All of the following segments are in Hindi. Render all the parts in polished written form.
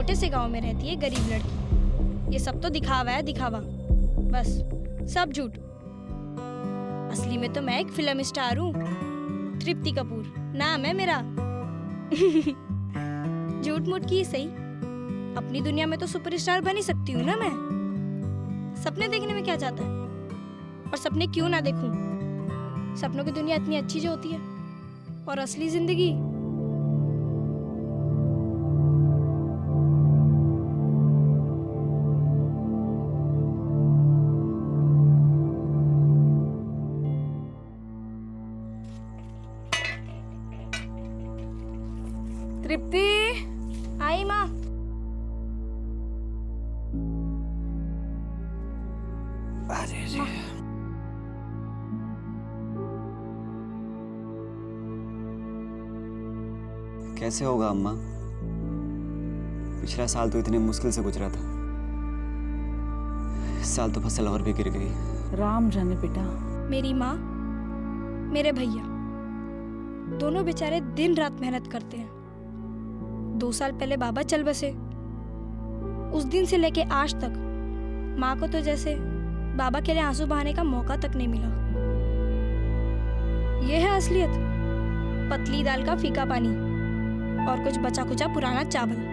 छोटे से गांव में रहती है गरीब लड़की। ये सब तो दिखावा है, दिखावा, बस सब झूठ। असली में तो मैं एक फिल्म स्टार हूँ, तृप्ति कपूर नाम है मेरा। झूठ मूठ की सही, अपनी दुनिया में तो सुपरस्टार बन ही सकती हूँ ना मैं। सपने देखने में क्या जाता है, और सपने क्यों ना देखूं। सपनों की दुनिया इतनी अच्छी जो होती है, और असली जिंदगी तृप्ति। आई माँ। कैसे होगा अम्मा? पिछला साल तो इतने मुश्किल से गुजरा था, इस साल तो फसल और भी गिर गई। राम जाने बेटा। मेरी माँ, मेरे भैया दोनों बेचारे दिन रात मेहनत करते हैं। 2 साल पहले बाबा चल बसे। उस दिन से लेके आज तक माँ को तो जैसे बाबा के लिए आंसू बहाने का मौका तक नहीं मिला। यह है असलियत, पतली दाल का फीका पानी और कुछ बचा कुचा पुराना चावल।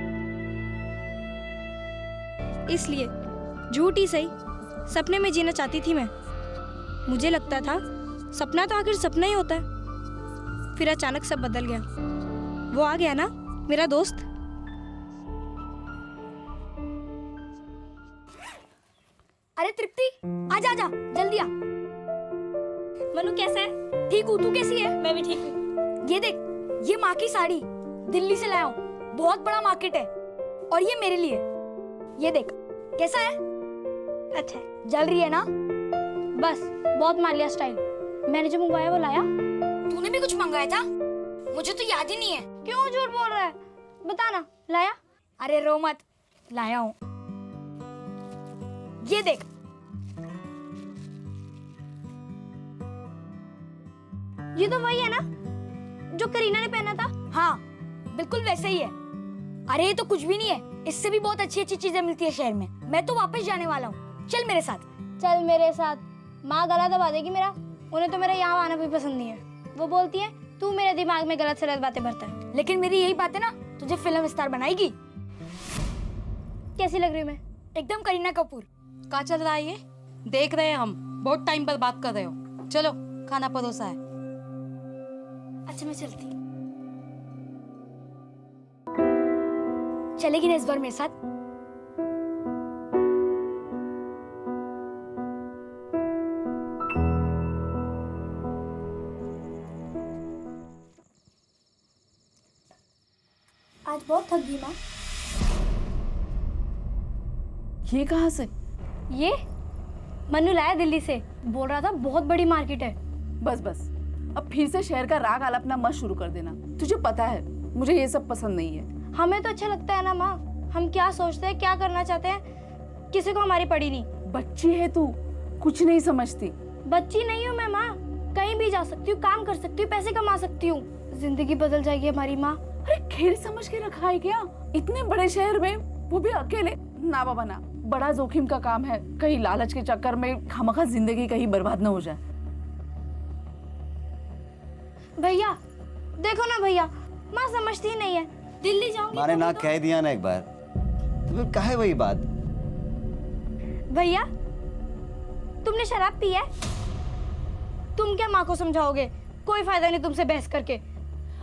इसलिए झूठ ही सही, सपने में जीना चाहती थी मैं। मुझे लगता था सपना तो आखिर सपना ही होता है। फिर अचानक सब बदल गया। वो आ गया ना, मेरा दोस्त। अरे तृप्ति, आजा आजा, जल्दी आ। मनु कैसा है? ठीक हूँ, तू कैसी है? मैं भी ठीक हूँ। ये देख, ये माँ की साड़ी दिल्ली से लाया हूँ, बहुत बड़ा मार्केट है। और ये मेरे लिए, ये देख कैसा है? अच्छा है। जल रही है ना? बस बहुत मार लिया स्टाइल। मैंने जो मंगवाया वो लाया। तूने भी कुछ मंगाया था? मुझे तो याद ही नहीं है। क्यों झूठ बोल रहा है? बता ना, लाया? अरे रो मत, लाया हूँ। ये देख, ये तो वही है ना जो करीना ने पहना था? हाँ बिल्कुल वैसे ही है। अरे ये तो कुछ भी नहीं है, इससे भी बहुत अच्छी अच्छी चीजें मिलती है शहर में। मैं तो वापस जाने वाला हूँ, चल मेरे साथ। चल मेरे साथ। माँ गला दबा देगी मेरा। उन्हें तो मेरा यहाँ आना भी पसंद नहीं है। वो बोलती है तू मेरे दिमाग में गलत सलत बातें भरता है। लेकिन मेरी यही बात है ना, तुझे फिल्म स्टार बनाएगी। कैसी लग रही हूँ मैं? एकदम करीना कपूर। कहाँ चल रहा है ये? देख रहे हैं हम, बहुत टाइम पर बात कर रहे हो। चलो खाना परोसा है। अच्छा मैं चलती। चलेगी ना इस बार मेरे साथ? आज बहुत थक गई माँ। ये कहाँ से? ये मनु लाया दिल्ली से। बोल रहा था बहुत बड़ी मार्केट है। बस बस, अब फिर से शहर का राग आलापना मत शुरू कर देना। तुझे पता है मुझे ये सब पसंद नहीं है। हमें तो अच्छा लगता है ना माँ। हम क्या सोचते हैं, क्या करना चाहते हैं, किसी को हमारी पड़ी नहीं। बच्ची है तू, कुछ नहीं समझती। बच्ची नहीं हूँ मैं माँ। कहीं भी जा सकती हूँ, काम कर सकती हूँ, पैसे कमा सकती हूँ। जिंदगी बदल जाएगी हमारी माँ। अरे खेल समझ के रखा है क्या? इतने बड़े शहर में, वो भी अकेले? ना बाबा ना, बड़ा जोखिम का काम है। कहीं लालच के चक्कर में खामखा जिंदगी कहीं बर्बाद न हो जाए। भैया देखो ना भैया, माँ समझती ही नहीं है। दिल्ली जाऊंगी माने तो ना तो- कह दिया ना एक बार, तो फिर काहे वही बात? भैया तुमने शराब पी है? तुम क्या माँ को समझाओगे? कोई फायदा नहीं तुमसे बहस करके।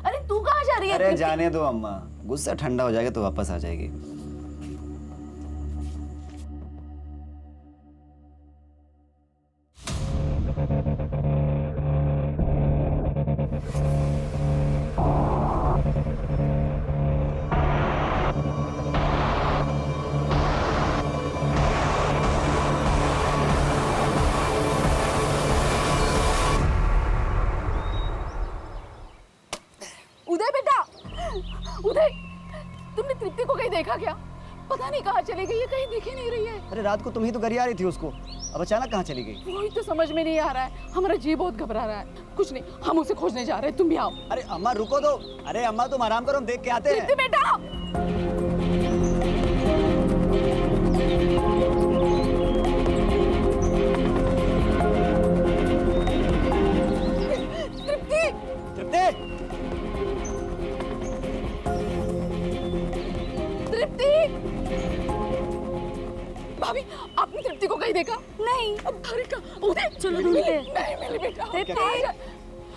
अरे तू कहाँ जा रही है? अरे जाने दो अम्मा, गुस्सा ठंडा हो जाएगा तो वापस आ जाएगी। उदय बेटा, उदय, तुमने तृप्ति को कहीं देखा क्या? पता नहीं कहाँ चली गई है, कहीं दिख ही नहीं रही है। अरे रात को तुम ही तो घर ही आ रही थी उसको, अब अचानक कहाँ चली गई? वही तो समझ में नहीं आ रहा है। हमारा जी बहुत घबरा रहा है। कुछ नहीं, हम उसे खोजने जा रहे हैं, तुम भी आओ। अरे अम्मा रुको दो। अरे अम्मा तुम आराम करो, हम देख के आते हैं। तृप्ति बेटा, तृप्ति, भाभी आपने तृप्ति को कहीं देखा? नहीं। अब अरे का उधर चलो ढूंढते हैं। नहीं मिली बेटा।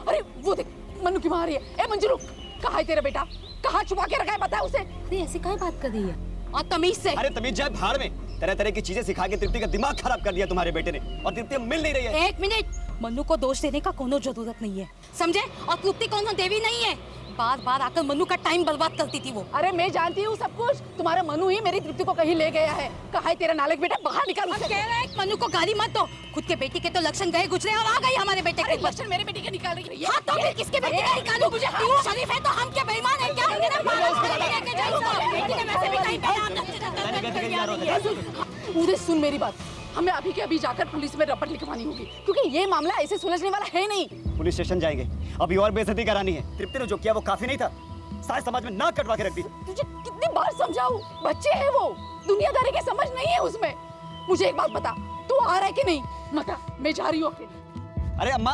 अरे वो देख मन्नू की माँ आ रही है। ए मंजू रुक, कहाँ है तेरा बेटा? कहाँ छुपा के रखा है बता उसे। अरे ऐसे काहे बात कर रही है? और तमीज से। अरे तमीज जाए भाड़ में, तरह तरह की चीजें सिखा के तृप्ति का दिमाग खराब कर दिया तुम्हारे बेटे ने, और तृप्ति अब मिल नहीं रही है। एक मिनट, मन्नू को दोष देने का कोनो जरूरत नहीं है, समझे? और तृप्ति कौन देवी नहीं है, बार बार आकर मन्नू का टाइम बर्बाद करती थी वो। अरे मैं जानती हूँ सब कुछ, तुम्हारा मनु ही मेरी तृप्ति को कहीं ले गया है। कहाँ है तेरा नालायक बेटा? बाहर निकाल उसे। कह रहा है मन्नू को गाली मत दो, खुद के बेटे के तो लक्षण गए गुजरे और आ गई हमारे बेटे के लक्षण मेरे बेटे के निकाल रही है। हाँ तो फिर किसके बेटे का निकालू? तू शरीफ है तो हम क्या बेईमान है क्या? लेके जाओ, बेटी ने वैसे भी कहीं मुझे सुन मेरी बात, हमें अभी के अभी जाकर पुलिस में रपट लिखवानी होगी, क्योंकि ये मामला ऐसे सुलझने वाला है नहीं। पुलिस स्टेशन जाएंगे, अभी और बेइज्जती करानी है। तृप्ति ने जो किया वो काफी नहीं था, सारे समाज में नाक कटवा के रख दी। तुझे कितनी बार समझाऊं, बच्चे हैं वो, दुनियादारी की समझ नहीं है उसमें। मुझे एक बात बता, तू आ रहा है कि नहीं? मत आ, मैं जा रही हूँ अकेले। अरे अम्मा,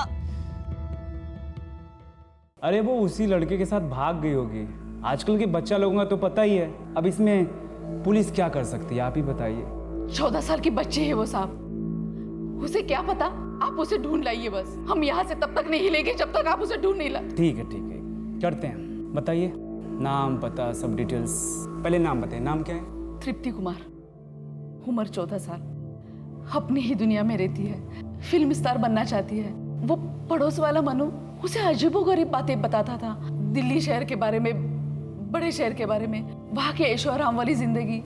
अरे वो उसी लड़के के साथ भाग गई होगी। आजकल के बच्चा लोगों का तो पता ही है। अब इसमें पुलिस क्या कर सकती है, आप ही बताइए। 14 साल की बच्ची है वो साहब, उसे क्या पता। आप उसे ढूंढ लाइए बस, हम यहाँ से तब तक नहीं हिलेंगे जब तक आप उसे ढूंढ नहीं लाते। ठीक है करते हैं। बताइए नाम पता सब डिटेल्स। पहले नाम बताइए, नाम क्या है? तृप्ति कुमार, उम्र 14 साल, अपनी ही दुनिया में रहती है, फिल्म स्टार बनना चाहती है। वो पड़ोस वाला मनु उसे अजीबोगरीब बातें बताता था, दिल्ली शहर के बारे में, बड़े शहर के बारे में, वहाँ के ऐशो आराम वाली जिंदगी।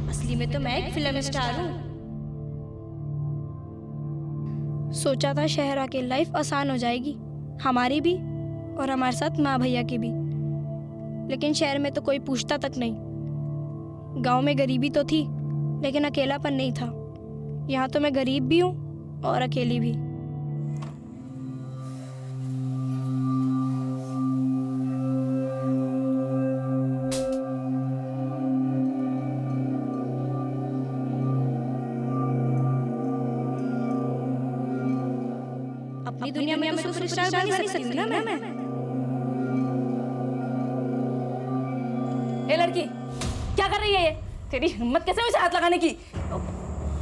असली में तो मैं एक फिल्म स्टार हूँ। सोचा था शहर आके लाइफ आसान हो जाएगी, हमारी भी और हमारे साथ माँ भैया की भी, लेकिन शहर में तो कोई पूछता तक नहीं। गांव में गरीबी तो थी लेकिन अकेलापन नहीं था। यहाँ तो मैं गरीब भी हूँ और अकेली भी। अपनी दुनिया में तो सुपरस्टार बन नहीं सकती हूँ ना मैं। ए लड़की, क्या कर रही है ये? तेरी हिम्मत कैसे उसे हाथ लगाने की?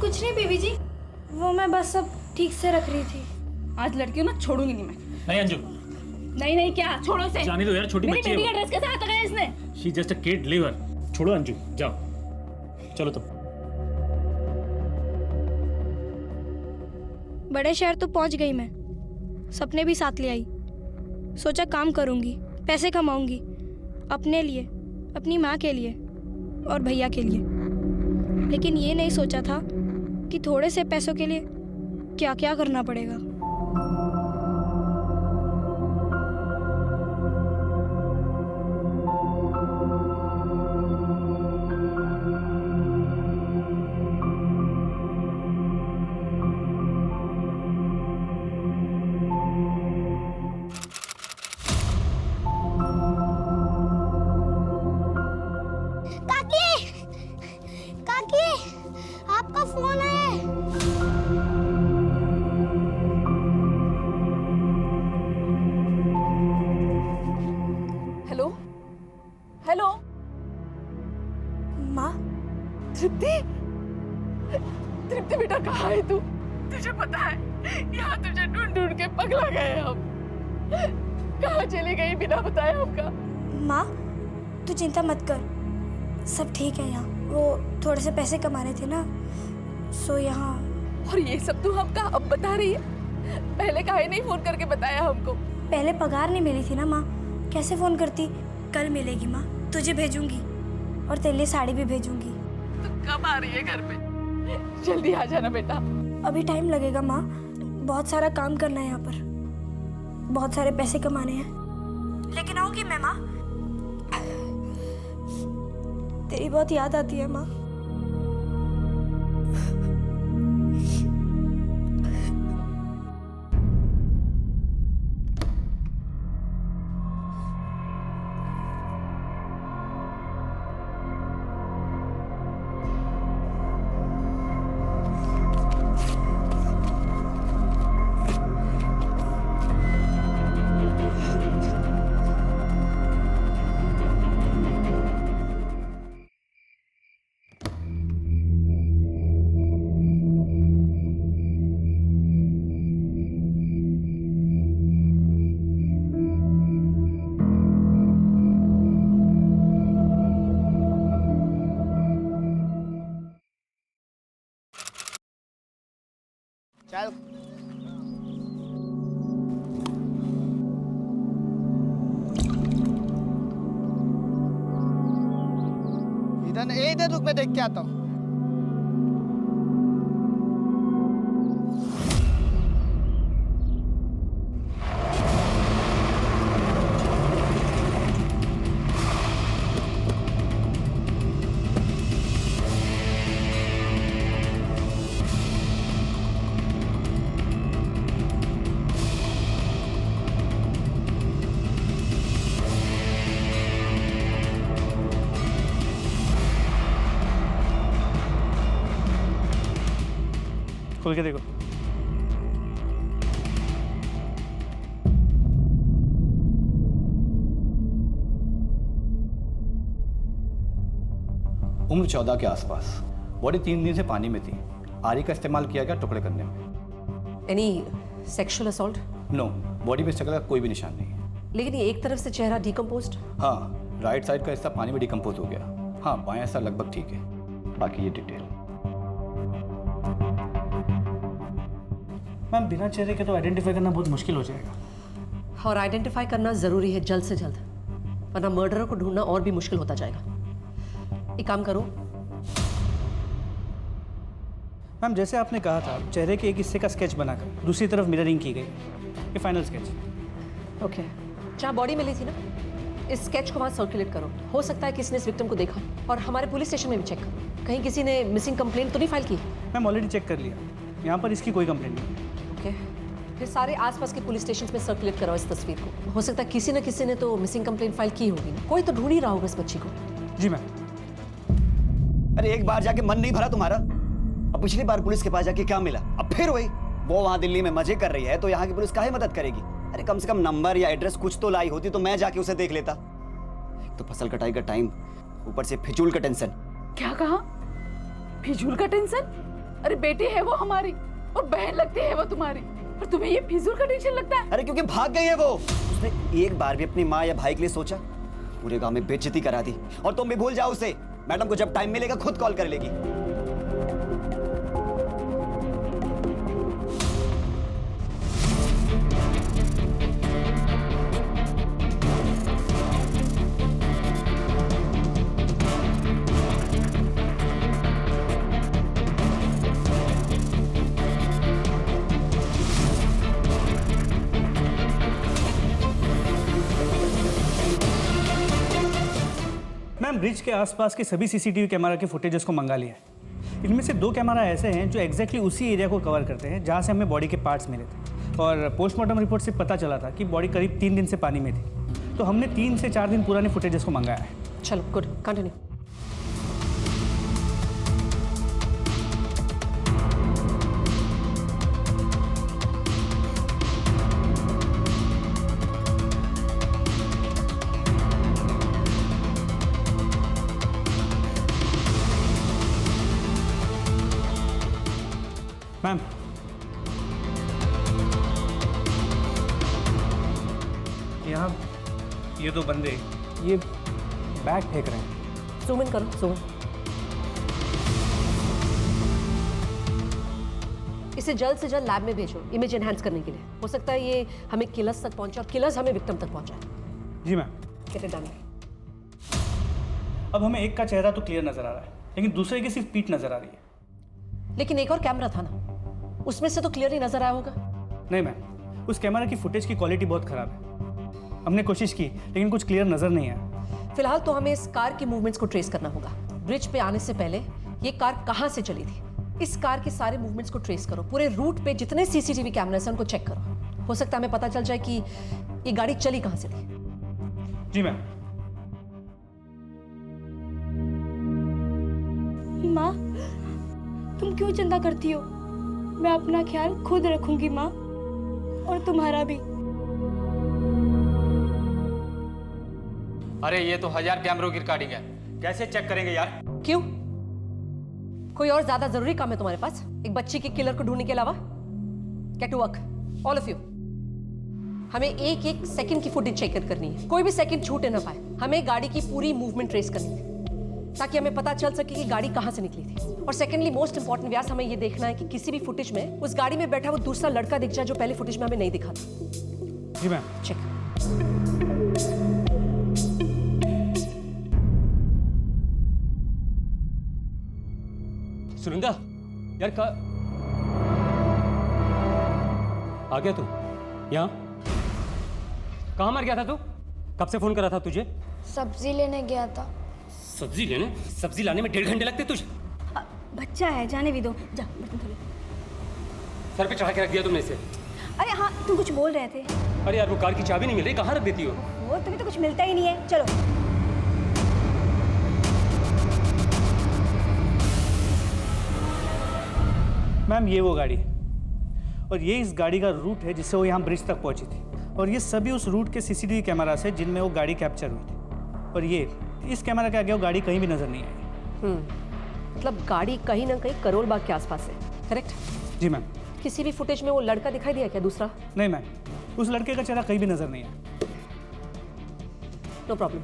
कुछ नहीं बीबी जी, वो मैं बस सब ठीक से रख रही थी। आज लड़की ना छोड़ूंगी नहीं मैं। नहीं अंजू, नहीं क्या, छोड़ो इसे। जाने दो यार, छोटी मेरी बच्ची है बेटी का वो। ड्रेस कैसे हाथ लगाया इसने? She just a kid, leave her. छोड़ो अंजू, जाओ चलो तुम। बड़े शहर तो पहुंच गई मैं, सपने भी साथ ले आई। सोचा काम करूंगी, पैसे कमाऊंगी, अपने लिए, अपनी माँ के लिए और भैया के लिए। लेकिन ये नहीं सोचा था कि थोड़े से पैसों के लिए क्या क्या करना पड़ेगा। आपका फोन है। हेलो हेलो, माँ, तृप्ति, तृप्ति बेटा कहाँ है तू? तुझे पता है यहाँ तुझे ढूंढ ढूंढ के पगला गए हम। कहाँ चली गई बिना बताए हमका? माँ तू चिंता मत कर, सब ठीक है यहाँ। वो थोड़े से पैसे कमा रहे थे ना, सो यहाँ। और ये सब तू हमका अब बता रही है? पहले काहे नहीं फोन करके बताया हमको? पहले पगार नहीं मिली थी ना माँ, कैसे फ़ोन करती। कल मिलेगी माँ, तुझे भेजूंगी और तेरे लिए साड़ी भी भेजूंगी। तू कब आ रही है घर पे? जल्दी आ जाना बेटा। अभी टाइम लगेगा माँ, बहुत सारा काम करना है यहाँ पर, बहुत सारे पैसे कमाने हैं, लेकिन आऊँगी मैं माँ। तेरी बहुत याद आती है माँ। चल इधर रुक, मैं देख के आता हूँ। खोल के देखो। उम्र 14 के आसपास, बॉडी 3 दिन से पानी में थी। आरी का इस्तेमाल किया गया टुकड़े करने में। Any sexual assault? No, body पे स्ट्रगल का कोई भी निशान नहीं है। लेकिन ये एक तरफ से चेहरा डिकम्पोज्ड? हाँ, राइट साइड का हिस्सा पानी में डिकम्पोज हो गया। हाँ, बायां हिस्सा लगभग ठीक है। बाकी ये डिटेल। मैम बिना चेहरे के तो आइडेंटिफाई करना बहुत मुश्किल हो जाएगा। और आइडेंटिफाई करना ज़रूरी है जल्द से जल्द, वरना मर्डरर को ढूंढना और भी मुश्किल होता जाएगा। एक काम करो। मैम जैसे आपने कहा था, चेहरे के एक हिस्से का स्केच बनाकर दूसरी तरफ मिररिंग की गई। ये फाइनल स्केच। ओके, जहाँ बॉडी मिली थी ना, इस स्केच को वहाँ सर्कुलेट करो। हो सकता है किसी ने इस विक्टिम को देखा। और हमारे पुलिस स्टेशन में भी चेक करो, कहीं किसी ने मिसिंग कंप्लेंट तो नहीं फाइल की? मैम ऑलरेडी चेक कर लिया, यहाँ पर इसकी कोई कंप्लेंट नहीं। ओके, फिर सारे आसपास के पुलिस स्टेशन में सर्कुलेट कराओ इस तस्वीर को। हो सकता है किसी न किसी ने तो मिसिंग कंप्लेंट फाइल की होगी ना, कोई तो ढूंढ ही रहा होगा इस बच्ची को। जी मैम। अरे एक बार जाके मन नहीं भरा तुम्हारा? अब पिछली बार पुलिस के पास जाके क्या मिला? अब फिर वही। वो वहां दिल्ली में मजे कर रही है तो यहाँ की पुलिस काहे मदद करेगी? अरे कम से कम नंबर या एड्रेस कुछ तो लाई होती तो मैं जाके उसे देख लेता। एक तो फसल कटाई का टाइम, ऊपर से फिजूल का टेंशन। क्या कहा? फिजूल का टेंशन? अरे बेटी है वो हमारी और बहन लगती है वो तुम्हारी, और तुम्हें ये फिजूल का टेंशन लगता है? अरे क्योंकि भाग गई है वो। उसने एक बार भी अपनी माँ या भाई के लिए सोचा? पूरे गांव में बेइज्जती करा दी। और तुम भी भूल जाओ उसे। मैडम को जब टाइम मिलेगा खुद कॉल कर लेगी। मैम ब्रिज के आसपास के सभी सीसीटीवी कैमरा के फुटेजेस को मंगा लिया है। इनमें से 2 कैमरा ऐसे हैं जो एग्जैक्टली उसी एरिया को कवर करते हैं जहां से हमें बॉडी के पार्ट्स मिले थे। और पोस्टमार्टम रिपोर्ट से पता चला था कि बॉडी करीब 3 दिन से पानी में थी। तो हमने 3 से 4 दिन पुराने फुटेजेस को मंगाया है। चलो गुड, कंटिन्यू। मैम यहाँ ये 2 बंदे ये बैग फेंक रहे हैं। ज़ूम इन करो, ज़ूम। इसे जल्द से जल्द लैब में भेजो इमेज एनहांस करने के लिए। हो सकता है ये हमें किलर्स तक पहुंचे और किलर्स हमें विक्टिम तक पहुंचाए। जी मैम। Get it done. अब हमें एक का चेहरा तो क्लियर नजर आ रहा है, लेकिन दूसरे की सिर्फ पीठ नजर आ रही है। लेकिन एक और कैमरा था ना, उसमें से तो क्लियर ही नजर आया होगा। नहीं मैम, उस कैमरा की फुटेज की क्वालिटी बहुत खराब है। हमने कोशिश की लेकिन कुछ क्लियर नजर नहीं आया। फिलहाल तो हमें इस कार की मूवमेंट्स को ट्रेस करना होगा। ब्रिज पे आने से पहले ये कार कहाँ से चली थी, इस कार के सारे मूवमेंट्स को ट्रेस करो। पूरे रूट पे जितने सीसीटीवी कैमरास हैं उनको चेक करो। हो सकता है हमें पता चल जाए कि ये गाड़ी चली कहाँ से थी। जी मैम। माँ, तुम क्यों चिंता करती हो? मैं अपना ख्याल खुद रखूंगी माँ, और तुम्हारा भी। अरे ये तो 1000 कैमरों की रिकॉर्डिंग है, कैसे चेक करेंगे यार? क्यों? कोई और ज्यादा जरूरी काम है तुम्हारे पास एक बच्ची के किलर को ढूंढने के अलावा? Get to work all of you. हमें एक एक सेकंड की फुटेज चेक करनी है, कोई भी सेकंड छूटे ना पाए। हमें गाड़ी की पूरी मूवमेंट ट्रेस करनी है। ताकि हमें पता चल सके कि गाड़ी कहाँ से निकली थी। और सेकेंडली मोस्ट इंपॉर्टेंट व्यास, हमें ये देखना है कि किसी भी फुटेज में उस गाड़ी में बैठा वो दूसरा लड़का दिख जाए जो पहले फुटेज में हमें नहीं दिखा था। जी मैम। चेक। सुनंदा यार आ गया तू यहाँ? कहाँ मर गया था तू? कब से फोन करा था तुझे? सब्जी लेने गया था। सब्जी लेने? सब्जी लाने में 1.5 घंटे लगते तुझे? बच्चा है, जाने भी दो। जा बर्तन धो ले। सर पे चढ़ा के रख दिया तुमने इसे। अरे हाँ, तुम कुछ बोल रहे थे। अरे यार वो कार की चाबी नहीं मिल रही, कहाँ रख देती हो? वो तुम्हें तो कुछ मिलता ही नहीं है। चलो। मैम ये वो गाड़ी है और ये इस गाड़ी का रूट है जिससे वो यहाँ ब्रिज तक पहुँची थी, और ये सभी उस रूट के सीसीटीवी कैमरा से जिनमें वो गाड़ी कैप्चर हुई थी। और ये इस कैमरा के आगे वो गाड़ी कहीं भी नजर नहीं आई। मतलब गाड़ी कहीं ना कहीं करोल बाग के आसपास है, करेक्ट? जी मैम। किसी भी फुटेज में वो लड़का दिखाई दिया क्या दूसरा? नहीं मैम, उस लड़के का चेहरा कहीं भी नजर नहीं आया। No problem.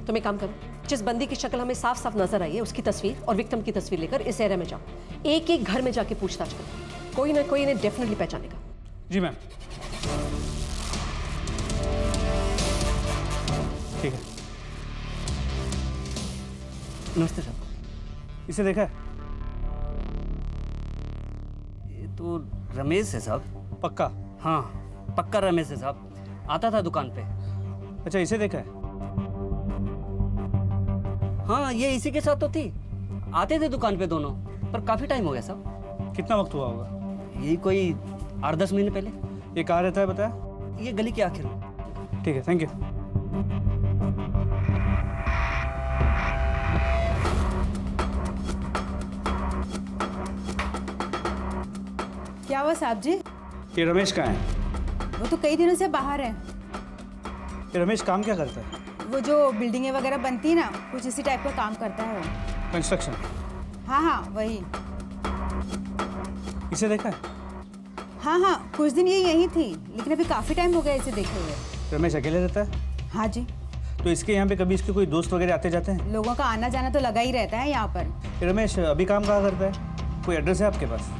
तुम एक काम करो, जिस बंदी की शक्ल हमें साफ साफ नजर आई है उसकी तस्वीर और विक्टिम की तस्वीर लेकर इस एरिया में जाओ। एक एक घर में जाके पूछताछ करो, कोई ना कोई इन्हें डेफिनेटली पहचानेगा। जी मैम। ठीक है। नमस्ते सर। इसे देखा है? ये तो रमेश है साहब। पक्का? हाँ पक्का रमेश है साहब, आता था दुकान पे। अच्छा, इसे देखा है? हाँ ये इसी के साथ तो थी, आते थे दुकान पे दोनों, पर काफी टाइम हो गया साहब। कितना वक्त हुआ होगा? यही कोई 8-10 महीने पहले। ये कहाँ रहता है बताया? ये गली के आखिर में। ठीक है, थैंक यू। क्या हुआ साहब जी? ये रमेश कहाँ है? वो तो कई दिनों से बाहर है। ये रमेश काम क्या करता है? वो जो बिल्डिंगें वगैरह बनती है ना, कुछ इसी टाइप का काम करता है वो। कंस्ट्रक्शन? हाँ हाँ वही। इसे देखा है? हाँ हाँ कुछ दिन ये यहीं थी, लेकिन अभी काफ़ी टाइम हो गया इसे देखे हुए। रमेश अकेले रहता है? हाँ जी। तो इसके यहाँ पे कभी इसके कोई दोस्त वगैरह आते जाते हैं? लोगों का आना जाना तो लगा ही रहता है यहाँ पर। ये रमेश अभी काम कहाँ करता है? कोई एड्रेस है आपके पास?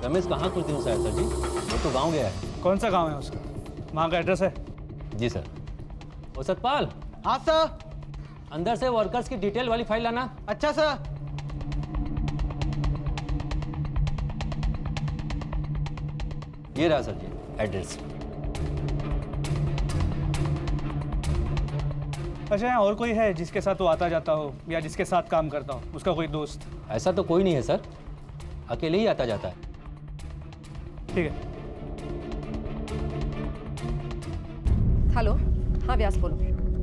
रमेश कहाँ कुछ दिनों से आया सर जी, वो तो गांव गया है। कौन सा गांव है उसका? वहाँ का एड्रेस है? जी सर। ओ सतपाल। हाँ सर। अंदर से वर्कर्स की डिटेल वाली फाइल लाना। अच्छा सर। ये रहा सर जी एड्रेस। अच्छा, यहाँ और कोई है जिसके साथ वो आता जाता हो या जिसके साथ काम करता हो, उसका कोई दोस्त? ऐसा तो कोई नहीं है सर, अकेले ही आता जाता है। ठीक है। हेलो, हाँ व्यास बोलो।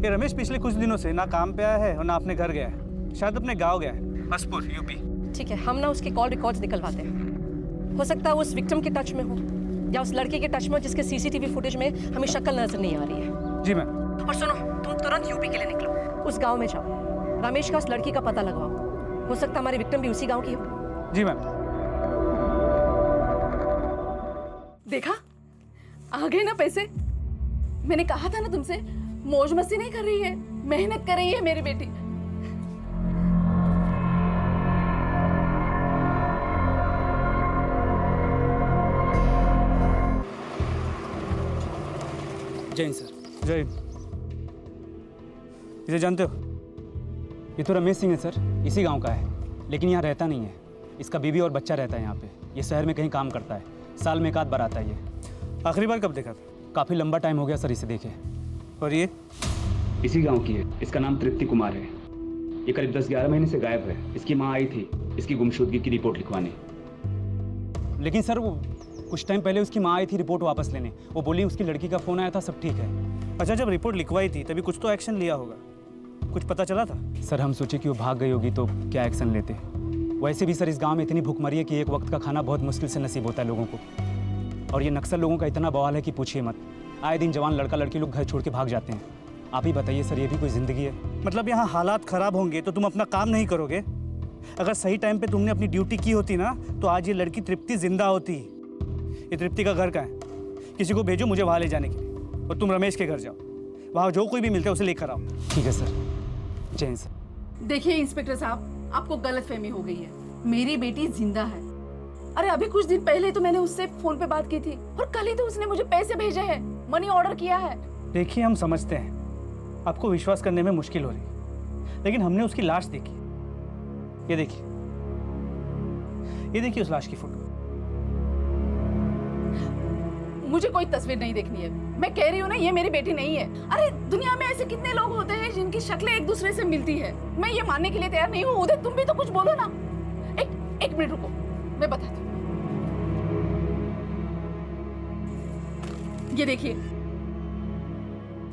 ये रमेश पिछले कुछ दिनों से ना काम पे आया है और ना अपने घर गया है, शायद अपने गांव गया है, हसपुर यूपी। ठीक है, हम ना उसके कॉल रिकॉर्ड्स निकलवाते हैं। हो सकता है वो उस विक्टिम के टच में हो या उस लड़के के टच में हो जिसके सीसीटीवी फुटेज में हमें शक्ल नजर नहीं आ रही है। जी मैम। और सुनो, तुम तुरंत यूपी के लिए निकलो, उस गांव में जाओ, रमेश का उस लड़की का पता लगवाओ। हो सकता है हमारी विक्टिम भी उसी गांव की हो। जी मैम। देखा, आ गए ना पैसे। मैंने कहा था ना तुमसे, मौज मस्ती नहीं कर रही है, मेहनत कर रही है मेरी बेटी। जय हिंद सर। जय हिंद। इसे जानते हो? ये तो रमेश सिंह है सर, इसी गांव का है, लेकिन यहाँ रहता नहीं है। इसका बीवी और बच्चा रहता है यहाँ पे। ये शहर में कहीं काम करता है, साल में एक आध बार आता है ये। आखिरी बार कब देखा था? काफ़ी लंबा टाइम हो गया सर इसे देखे। और ये? इसी गांव की है, इसका नाम तृप्ति कुमार है। ये करीब 10-11 महीने से गायब है। इसकी माँ आई थी इसकी गुमशुदगी की रिपोर्ट लिखवाने। लेकिन सर वो कुछ टाइम पहले उसकी माँ आई थी रिपोर्ट वापस लेने। वो बोली उसकी लड़की का फ़ोन आया था, सब ठीक है। अच्छा, जब रिपोर्ट लिखवाई थी तभी कुछ तो एक्शन लिया होगा, कुछ पता चला था? सर हम सोचे कि वो भाग गई होगी तो क्या एक्शन लेते। वैसे भी सर इस गांव में इतनी भूखमरी है कि एक वक्त का खाना बहुत मुश्किल से नसीब होता है लोगों को। और ये नक्सल लोगों का इतना बवाल है कि पूछिए मत। आए दिन जवान लड़का लड़की लोग घर छोड़ के भाग जाते हैं। आप ही बताइए सर, ये भी कोई ज़िंदगी है? मतलब यहाँ हालात ख़राब होंगे तो तुम अपना काम नहीं करोगे? अगर सही टाइम पे तुमने अपनी ड्यूटी की होती ना तो आज ये लड़की तृप्ति जिंदा होती। ये तृप्ति का घर कहाँ है? किसी को भेजो मुझे वहाँ ले जाने के लिए, और तुम रमेश के घर जाओ, वहाँ जो कोई भी मिलता है उसे लेकर आओ। ठीक है सर। चैन से। देखिए इंस्पेक्टर साहब, आपको गलतफहमी हो गई है। मेरी बेटी जिंदा है। अरे अभी कुछ दिन पहले तो मैंने उससे फोन पे बात की थी और कल ही तो उसने मुझे पैसे भेजे हैं, मनी ऑर्डर किया है। देखिए हम समझते हैं आपको विश्वास करने में मुश्किल हो रही है, लेकिन हमने उसकी लाश देखी। ये देखिए उस लाश की फोटो। मुझे कोई तस्वीर नहीं देखनी है। मैं कह रही हूँ ना, ये मेरी बेटी नहीं है। अरे दुनिया में ऐसे कितने लोग होते हैं जिनकी शक्लें एक दूसरे से मिलती है। मैं ये मानने के लिए तैयार नहीं हूँ। उदय, तुम भी तो कुछ बोलो ना। एक मिनट रुको, मैं बताती हूँ। ये देखिए,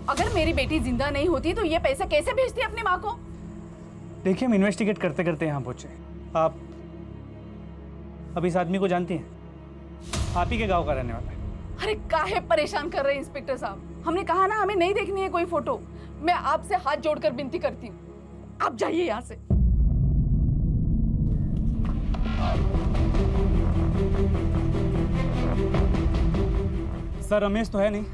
अगर मेरी बेटी जिंदा नहीं होती तो ये पैसा कैसे भेजती अपनी माँ को? देखिए हम इन्वेस्टिगेट करते करते यहाँ पहुंचे। आप अब इस आदमी को जानती हैं? आप ही के गांव का रहने वाला है। अरे काहे परेशान कर रहे हैं इंस्पेक्टर साहब? हमने कहा ना, हमें नहीं देखनी है कोई फोटो। मैं आपसे हाथ जोड़कर विनती करती हूँ, आप जाइए यहाँ से। सर रमेश तो है नहीं,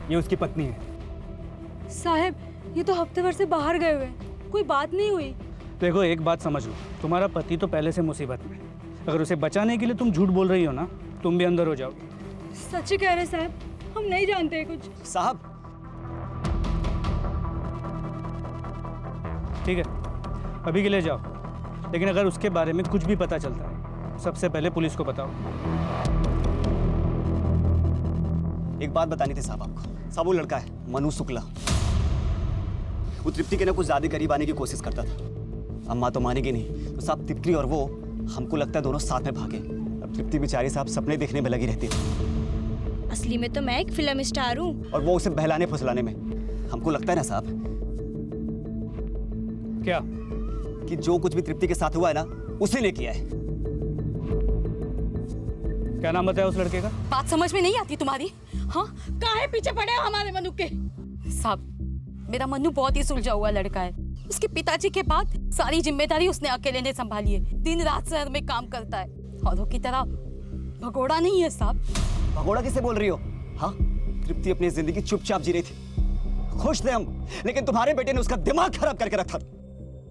ये उसकी पत्नी है। साहब, ये तो हफ्ते भर से बाहर गए हुए हैं, कोई बात नहीं हुई। देखो एक बात समझ लो, तुम्हारा पति तो पहले से मुसीबत में। अगर उसे बचाने के लिए तुम झूठ बोल रही हो ना, तुम भी अंदर हो जाओगे। सच ही कह रहे साहब, हम नहीं जानते कुछ। साहब ठीक है, अभी के लिए जाओ, लेकिन अगर उसके बारे में कुछ भी पता चलता है सबसे पहले पुलिस को बताओ। एक बात बतानी थी साहब आपको। साहब वो लड़का है मनु शुक्ला, वो तृप्ति के ना कुछ ज्यादा करीब आने की कोशिश करता था। अम्मा तो मानेगी नहीं, तो साहब तृप्ति और वो, हमको लगता है दोनों साथ में भागे। अब तृप्ति बेचारी साहब सपने देखने में लगी रहती है। असली में तो मैं एक फिल्म स्टार हूँ। और वो उसे बहलाने फुसलाने में। हमको लगता है ना साहब क्या कि जो कुछ भी तृप्ति के साथ हुआ है ना, उसी ने किया है। क्या नाम बताया उस लड़के का? बात समझ में नहीं आती तुम्हारी? हाँ, काहे पीछे पड़े हो हमारे मनु के? साहब, मेरा मनु बहुत ही सुलझा हुआ लड़का है। उसके पिताजी के बाद सारी जिम्मेदारी उसने अकेले ने संभाली है। दिन रात शहर में काम करता है, औरों की तरह भगोड़ा नहीं है साहब। भगोड़ा किसे बोल रही हो? हाँ, तृप्ति अपनी जिंदगी चुपचाप जी रही थी, खुश थे हम, लेकिन तुम्हारे बेटे ने उसका दिमाग खराब करके रखा,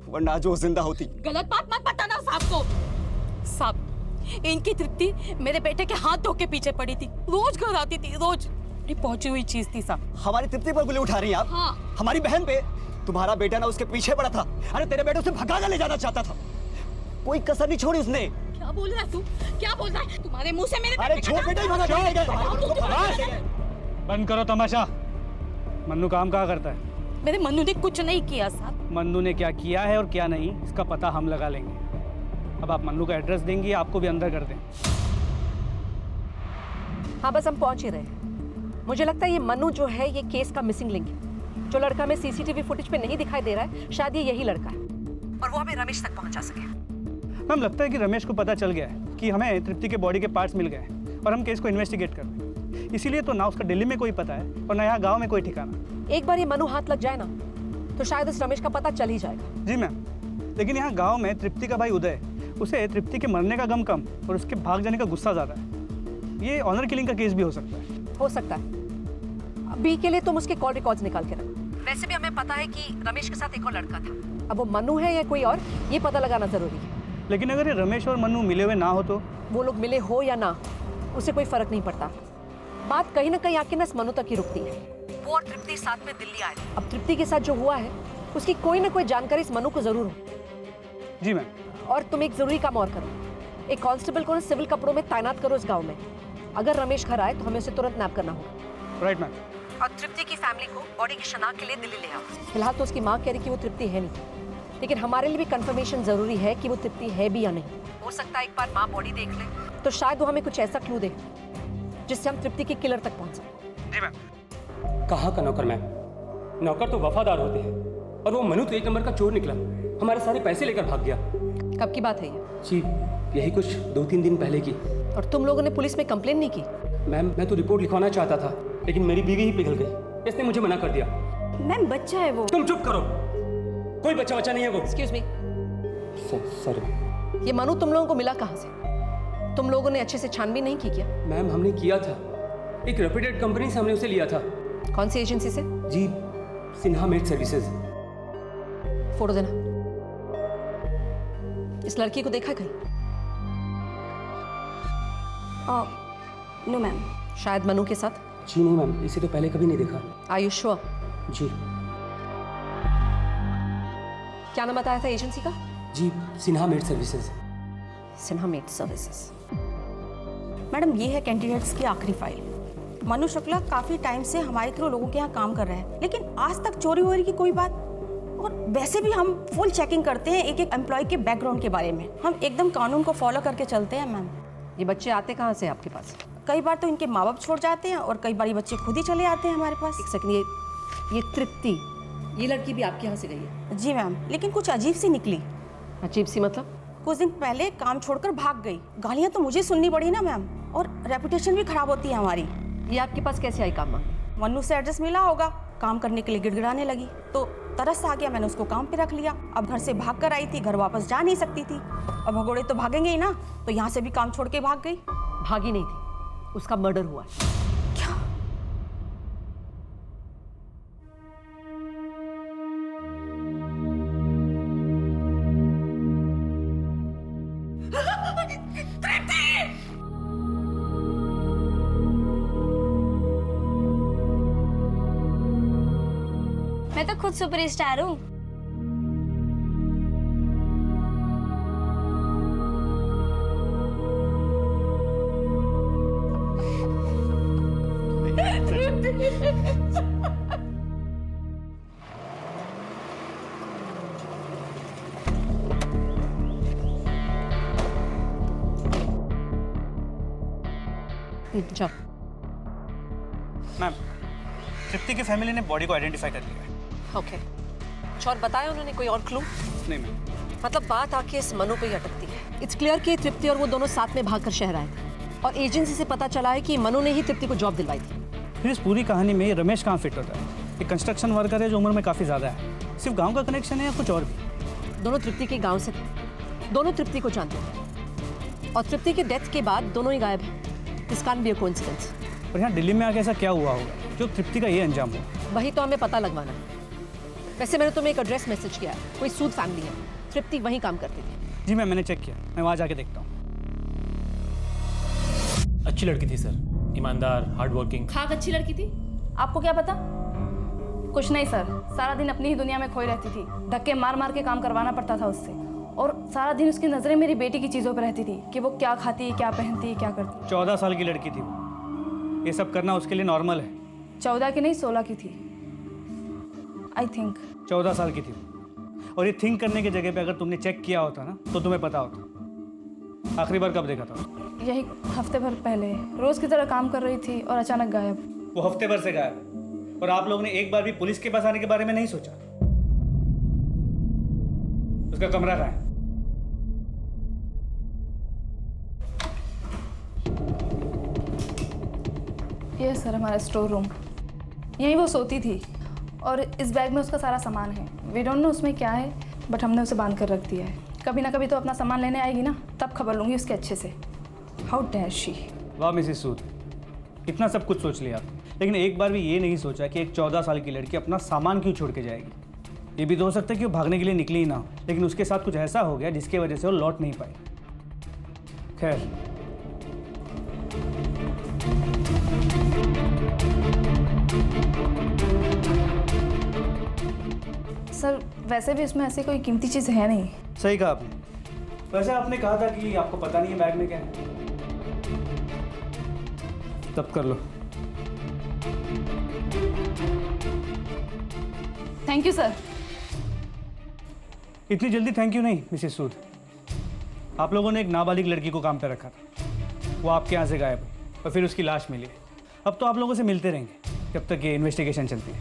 वरना आज वो जिंदा होती। गलत बात मत बताना साहब को। साहब, इनकी तृप्ति मेरे बेटे के हाथ धो के पीछे पड़ी थी, रोज घर आती थी, रोज। ये पहुंची हुई चीज थी साहब। हमारी तृप्ति पर गोली उठा रही हैं आप? हाँ। हमारी बहन पे? तुम्हारा बेटा ना उसके पीछे पड़ा था। अरे तेरे बेटे उसे भगा ले जाना चाहता था, कोई कसर नहीं छोड़ी उसने। क्या बोल रहा है तू? क्या बोल रहा है? तुम्हारे मुंह से मेरे अरे छोड़ बेटा ही भगा ले गए। बंद करो तमाशा। मन्नू काम कहाँ करता है? मेरे मन्नू ने कुछ नहीं किया साहब। मन्नू ने क्या किया है और क्या नहीं, इसका पता हम लगा लेंगे। अब आप मन्नू का एड्रेस देंगी, आपको भी अंदर कर दें। हाँ बस हम पहुंच ही रहे हैं। मुझे लगता है ये मनु जो है ये केस का मिसिंग लिंक है। जो लड़का हमें सीसीटीवी फुटेज पे नहीं दिखाई दे रहा है, शायद ये यही लड़का है और वो हमें रमेश तक पहुंचा सके। मैम लगता है कि रमेश को पता चल गया है कि हमें तृप्ति के बॉडी के पार्ट्स मिल गए और हम केस को इन्वेस्टिगेट कर रहे हैं। इसीलिए तो ना उसका दिल्ली में कोई पता है और ना यहाँ गाँव में कोई ठिकाना। एक बार ये मनु हाथ लग जाए ना तो शायद उस रमेश का पता चल ही जाएगा। जी मैम, लेकिन यहाँ गाँव में तृप्ति का भाई उदय, उसे तृप्ति के मरने का गम कम और उसके भाग जाने का गुस्सा ज़्यादा है। ये ऑनर किलिंग का केस भी हो सकता है। हो सकता है। अभी के लिए तुम उसके कॉल रिकॉर्ड्स निकाल के रखो। वैसे भी हमें पता है कि रमेश के साथ एक और लड़का था। अब वो मनु है या कोई और, ये पता लगाना जरूरी है। लेकिन अगर ये रमेश और मन्नू मिले हुए ना हो तो? वो लोग मिले हो या ना, उससे कोई फर्क नहीं पड़ता। बात कहीं ना कहीं आके ना मनु तक ही रुकती है। वो और तृप्ति साथ में दिल्ली आए। अब तृप्ति के साथ जो हुआ है उसकी कोई ना कोई जानकारी इस मनु को जरूर हो। जी मैम। और तुम एक जरूरी काम और करो, एक कांस्टेबल को सिविल कपड़ों में तैनात करो इस गांव में। अगर रमेश घर आए तो हमें उसे तुरंत नैप करना होगा। Right ma'am. और तृप्ति की फैमिली को बॉडी की शनाख्त के लिए दिल्ली ले आओ। फिलहाल तो उसकी माँ कह रही कि वो तृप्ति है नहीं, लेकिन हमारे लिए भी कंफर्मेशन जरूरी है कि वो तृप्ति है भी या नहीं। हो सकता है एक बार माँ बॉडी देख ले तो शायद वो हमें कुछ ऐसा क्लू दे जिससे हम तृप्ति के किलर तक पहुंच सकें। जी मैम। कहाँ का नौकर मैम? नौकर तो वफादार होते हैं और वो मनु तो एक नंबर का चोर निकला, हमारे सारे पैसे लेकर भाग गया। कब की बात है ये? जी यही कुछ 2-3 दिन पहले की। और तुम लोगों ने पुलिस में कंप्लेन नहीं की? मैम मैं तो रिपोर्ट लिखवाना चाहता था, लेकिन मेरी बीवी ही पिघल गई, इसने मुझे मना कर दिया। मैम बच्चा है वो। तुम चुप करो, कोई बच्चा नहीं है वो। Excuse me, sorry. ये मनु तुम लोगों को मिला कहाँ से? तुम लोगों ने अच्छे से छानबीन नहीं की क्या? मैम हमने किया था, एक रेप्यूटेड कंपनी से हमने उसे लिया था। कौन सी एजेंसी से? जी सिन्हा मेड सर्विसेज। फोटो देना। इस लड़की को देखा कहीं? No ma'am. शायद मनु के साथ? जी नहीं मैम, इसे तो पहले कभी नहीं देखा। Are you sure? जी। क्या नाम बताया था एजेंसी का? जी, Sinha maid services. Sinha maid services. Madam, ये है कैंडिडेट्स की आखिरी फाइल। मनु शुक्ला काफी टाइम से हमारे थ्रू लोगों के यहाँ काम कर रहे हैं, लेकिन आज तक चोरी वोरी की कोई बात। और वैसे भी हम फुल चेकिंग करते हैं एक एक एम्प्लॉय के बैकग्राउंड के बारे में। हम एकदम कानून को फॉलो करके चलते हैं मैम। ये बच्चे आते कहाँ से आपके पास? कई बार तो इनके माँ बाप छोड़ जाते हैं और कई बार ये बच्चे खुद ही चले आते हैं हमारे पास। एक सेकंड, ये तृप्ति, ये लड़की भी आपके यहाँ से गई है? जी मैम, लेकिन कुछ अजीब सी निकली। अजीब सी मतलब? कुछ दिन पहले काम छोड़कर भाग गई। गालियाँ तो मुझे सुननी पड़ी ना मैम, और रेपुटेशन भी खराब होती है हमारी। ये आपके पास कैसे आई काम मांगने? मन्नू से एड्रेस मिला होगा, काम करने के लिए गिड़गिड़ाने लगी, तो तरस आ गया, मैंने उसको काम पे रख लिया। अब घर से भाग कर आई थी, घर वापस जा नहीं सकती थी। अब भगोड़े तो भागेंगे ही ना, तो यहाँ से भी काम छोड़ के भाग गई। भागी नहीं थी, उसका मर्डर हुआ है। क्या? मैं तो खुद सुपरस्टार हूँ। चल। मैम, तृप्ति की फैमिली ने बॉडी को आइडेंटिफाई कर लिया है। ओके। और बताया उन्होंने कोई और क्लू? नहीं मैम। मतलब बात आके इस मनु पे ही अटकती है। इट्स क्लियर कि तृप्ति और वो दोनों साथ में भागकर शहर आए थे, और एजेंसी से पता चला है कि मनु ने ही तृप्ति को जॉब दिलवाई थी। फिर इस पूरी कहानी में रमेश कहाँ फिट होता है? एक कंस्ट्रक्शन वर्कर है जो उम्र में काफ़ी ज़्यादा है। सिर्फ गांव का कनेक्शन है या कुछ और भी? दोनों तृप्ति के गांव से थे, दोनों तृप्ति को जानते थे, और तृप्ति के डेथ के बाद दोनों ही गायब हैं। This can't be a coincidence. और यहाँ दिल्ली में आके ऐसा क्या हुआ होगा जो तृप्ति का ये अंजाम हो? वही तो हमें पता लगवाना है। वैसे मैंने तुम्हें एक एड्रेस मैसेज किया है, कोई सूद फैमिली है, तृप्ति वहीं काम करती थी। जी मैम, मैंने चेक किया, मैं वहाँ जाके देखता हूँ। अच्छी लड़की थी सर, ईमानदार, हार्ड वर्किंग। खाक अच्छी लड़की थी? आपको क्या पता? कुछ नहीं सर, सारा दिन अपनी ही दुनिया में खोई रहती थी। धक्के मार मार के काम करवाना पड़ता था उससे, और सारा दिन उसकी नजरें मेरी बेटी की चीज़ों पर रहती थी कि वो क्या खाती, क्या पहनती, क्या करती। 14 साल की लड़की थी वो। ये सब करना उसके लिए नॉर्मल है। 14 की नहीं, 16 की थी आई थिंक। 14 साल की थी और ये थिंक करने की जगह पे अगर तुमने चेक किया होता ना तो तुम्हें पता होता। आखिरी बार कब देखा था? यही हफ्ते भर पहले। रोज की तरह काम कर रही थी और अचानक गायब। वो हफ्ते भर से गायब, और आप लोगों ने एक बार भी पुलिस के पास आने के बारे में नहीं सोचा? उसका कमरा कहाँ है? ये सर हमारा स्टोर रूम, यहीं वो सोती थी, और इस बैग में उसका सारा सामान है। वी डोंट नो उसमें क्या है, बट हमने उसे बांध कर रख दिया है। कभी ना कभी तो अपना सामान लेने आएगी ना, तब खबर लूंगी उसके अच्छे से। How dare she. वाह मिसेस सूद, इतना सब कुछ सोच लिया, लेकिन एक बार भी ये नहीं सोचा कि एक 14 साल की लड़की अपना सामान क्यों छोड़ के जाएगी। ये भी तो हो सकता है कि वो भागने के लिए निकली ही ना हो, लेकिन उसके साथ कुछ ऐसा हो गया जिसकी वजह से वो लौट नहीं पाई। खैर, सर वैसे भी उसमें ऐसी कोई कीमती चीज़ है नहीं। सही कहा आपने। वैसे आपने कहा था कि आपको पता नहीं है बैग में क्या है। तब कर लो। Thank you sir. इतनी जल्दी थैंक यू नहीं मिसेस सूद। आप लोगों ने एक नाबालिग लड़की को काम पे रखा था, वो आपके यहाँ से गायब हुई और फिर उसकी लाश मिली। अब तो आप लोगों से मिलते रहेंगे जब तक ये इन्वेस्टिगेशन चलती है।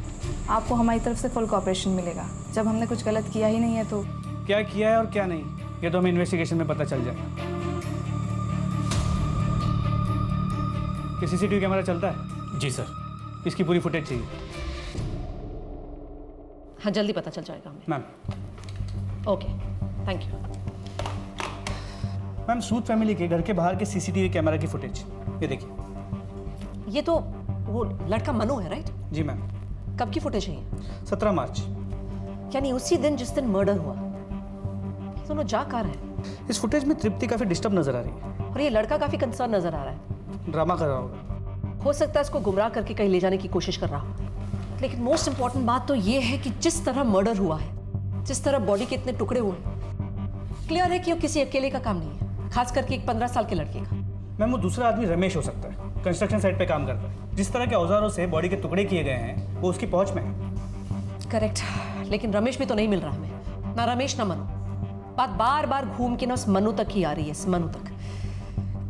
आपको हमारी तरफ से फुल कोऑपरेशन मिलेगा। जब हमने कुछ गलत किया ही नहीं है तो क्या किया है और क्या नहीं, ये तो हमें इन्वेस्टिगेशन में पता चल जाएगा। कि सीसीटीवी कैमरा चलता है? जी सर। इसकी पूरी फुटेज चाहिए। हाँ, जल्दी पता चल जाएगा हमें। Ma'am. Okay, thank you. Ma'am, Sood family के घर के बाहर के सीसीटीवी कैमरा की फुटेज ये देखिए। ये तो वो लड़का मनु है, राइट? जी मैम। कब की फुटेज है ये? 17 मार्च। यानी उसी दिन जिस दिन मर्डर हुआ। ये दोनों जा कहाँ रहे? इस फुटेज में तृप्ति काफी डिस्टर्ब नजर आ रही है और ये लड़का काफी कंसर्न नजर आ रहा है। ड्रामा कर रहा होगा। हो सकता है इसको गुमराह करके कहीं ले जाने की कोशिश कर रहा हो। लेकिन मोस्ट इंपॉर्टेंट बात तो ये है कि जिस तरह मर्डर हुआ है, जिस तरह बॉडी के इतने टुकड़े हुए, क्लियर है कि वो किसी अकेले का काम नहीं है, खास करके एक 15 साल के लड़के का। मैम वो दूसरा आदमी रमेश हो सकता है, कंस्ट्रक्शन साइट पे काम करता है। जिस तरह के औजारों से बॉडी के टुकड़े किए गए हैं वो उसकी पहुंच में है। करेक्ट, लेकिन रमेश भी तो नहीं मिल रहा हमें, ना रमेश ना मनु। बात बार बार घूम के ना उस मनु तक ही आ रही है, इस मनु तक।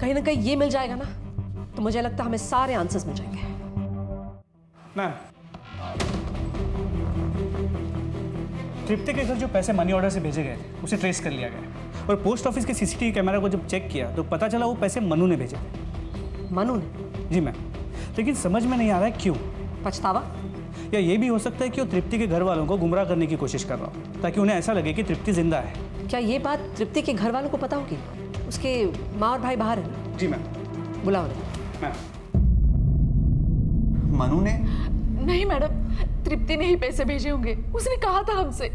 कहीं ना कहीं ये मिल जाएगा ना तो मुझे लगता है हमें सारे आंसर्स मिल जाएंगे। मैम तृप्ति के घर जो पैसे मनी ऑर्डर से भेजे गए थे उसे ट्रेस कर लिया गया और पोस्ट ऑफिस के सीसीटीवी कैमरा को जब चेक किया तो पता चला वो पैसे मनु ने भेजे थे। मनु ने? जी मैम, लेकिन समझ में नहीं आ रहा है क्यों। पछतावा? या ये भी हो सकता है कि वो तृप्ति के घर वालों को गुमराह करने की कोशिश कर रहा हो ताकि उन्हें ऐसा लगे कि तृप्ति जिंदा है। क्या ये बात तृप्ति के घर वालों को पता होगी? उसके माँ और भाई बाहर है ना? जी मैम। बुलाओ उन्हें। मनु ने? नहीं मैडम, तृप्ति ने ही पैसे भेजे होंगे, उसने कहा था हमसे।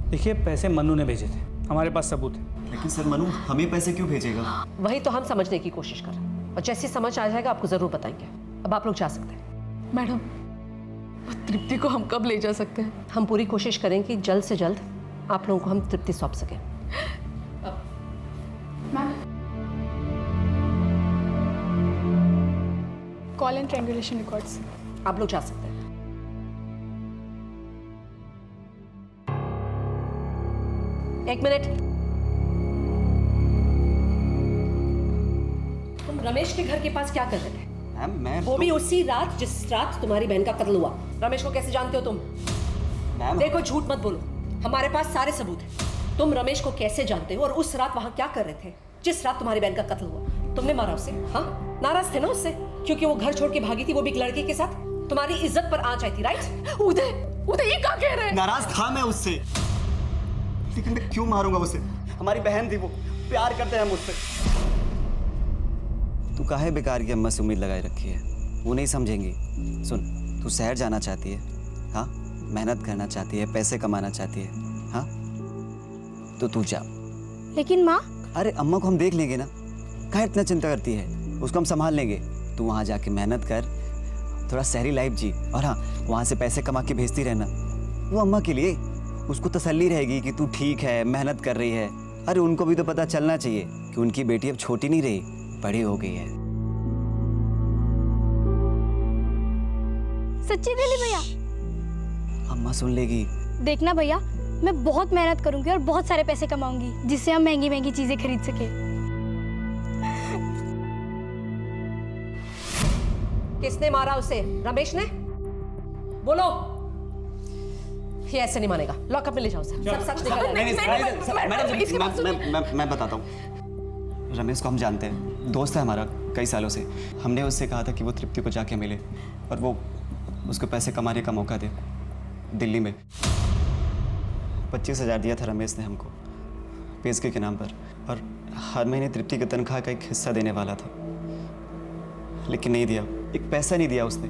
देखिए पैसे मनु ने भेजे थे, हमारे पास सबूत है। लेकिन सर मनु हमें पैसे क्यों भेजेगा? वही तो हम समझने की कोशिश कर रहे हैं और जैसे समझ आ जाएगा आपको जरूर बताएंगे। अब आप लोग जा सकते हैं। मैडम वो तृप्ति को हम कब ले जा सकते हैं? हम पूरी कोशिश करें कि जल्द से जल्द आप लोगों को हम तृप्ति सौंप सकें। Call and triangulation records. आप लोग जा सकते हैं। एक मिनट, तुम रमेश के घर के पास क्या कर रहे थे? मैम मैं वो भी उसी रात जिस रात तुम्हारी बहन का कत्ल हुआ। रमेश को कैसे जानते हो तुम? मैम देखो झूठ मत बोलो, हमारे पास सारे सबूत हैं। तुम रमेश को कैसे जानते हो और उस रात वहां क्या कर रहे थे जिस रात तुम्हारी बहन का कत्ल हुआ? तुमने मारा उसे? हाँ, नाराज थे ना उससे क्योंकि वो घर छोड़ के भागी थी, वो भी एक लड़के के साथ। तुम्हारी इज्जत पर आंच आई थी, राइट? उदय ये क्या कह रहे हैं? नाराज था मैं उससे, लेकिन मैं क्यों मारूंगा उसे? हमारी बहन थी वो, प्यार करते हैं मुझसे। तू काहे बेकार की अम्मा से उम्मीद लगाए रखी है? वो नहीं समझेंगी। सुन, तू शहर जाना चाहती है, हाँ, मेहनत करना चाहती है, पैसे कमाना चाहती है, हाँ, तो तू जा। लेकिन माँ? अरे अम्मा को हम देख लेंगे ना, काहे इतना चिंता करती है? उसको हम संभाल लेंगे। तू वहाँ जाके मेहनत कर, थोड़ा शहरी लाइफ जी, और हाँ वहाँ से पैसे कमा के भेजती रहना। वो अम्मा के लिए, उसको तसल्ली रहेगी कि तू ठीक है, मेहनत कर रही है। अरे उनको भी तो पता चलना चाहिए कि उनकी बेटी अब छोटी नहीं रही, बड़ी हो गई है। सच्ची दिली भैया? अम्मा सुन लेगी। देखना भैया, मैं बहुत मेहनत करूंगी और बहुत सारे पैसे कमाऊंगी जिससे हम महंगी महंगी चीजें खरीद सके। किसने मारा उसे? रमेश ने? बोलो। ये ऐसे नहीं मानेगा, लॉकअप में ले जाओ उसे। सब सच निकल मैडम मैं बताता हूँ। रमेश को हम जानते हैं, दोस्त है हमारा कई सालों से। हमने उससे कहा था कि वो तृप्ति को जाके मिले और वो उसको पैसे कमाने का मौका दे। दिल्ली में 25,000 दिया था रमेश ने हमको पेशगी के नाम पर, और हर महीने तृप्ति की तनख्वाह का एक हिस्सा देने वाला था, लेकिन नहीं दिया। एक पैसा नहीं दिया उसने।